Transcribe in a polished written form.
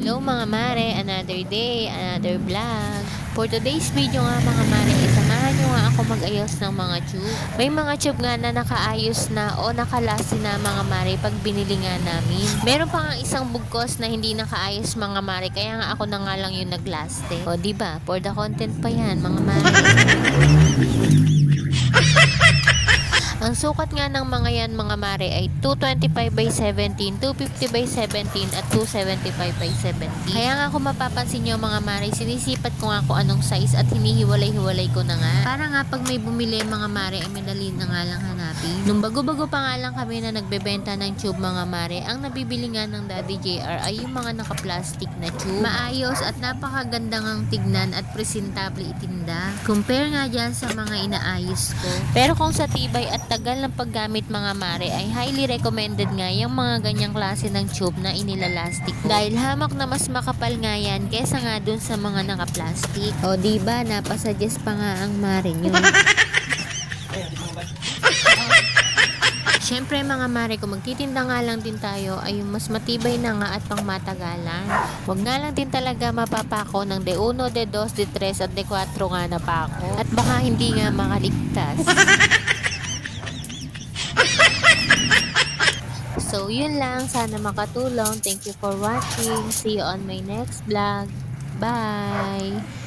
Hello mga mare, another day, another vlog. For today's video nga mga mare, samahan nyo nga ako mag-ayos ng mga tube. May mga tube nga na nakaayos na o nakalasi na mga mare pag binili nga namin. Meron pa nga isang bugkos na hindi nakaayos mga mare, kaya nga ako na nga lang yung naglaste. O diba, for the content pa yan mga mare. Ang sukat nga ng mga yan mga mare ay 225 by 17, 250 by 17 at 275 by 17. Kaya nga kung mapapansin nyo mga mare, sinisipat ko nga kung anong size at hinihiwalay-hiwalay ko na nga. Para nga pag may bumili mga mare ay madali na nga lang hanapin. Nung bago-bago pa nga lang kami na nagbebenta ng tube mga mare, ang nabibili nga ng Daddy JR ay yung mga naka-plastic na tube. Maayos at napakaganda ngang tignan at presentable itinda. Compare nga dyan sa mga inaayos ko. Pero kung sa tibay at tagal ng paggamit mga mare ay highly recommended nga yung mga ganyang klase ng tube na inilalastik ko. Dahil hamak na mas makapal nga yan kesa nga dun sa mga naka-plastic. O diba, napasuggest pa nga ang mare nyo. Siyempre mga mare, kung magtitinda nga lang din tayo ay mas matibay na nga at pang matagalan. Huwag nga lang din talaga mapapako ng de 1, de 2, de 3 at de 4 nga na pa ako. At baka hindi nga makaligtas. So, yun lang. Sana makatulong. Thank you for watching. See you on my next vlog. Bye!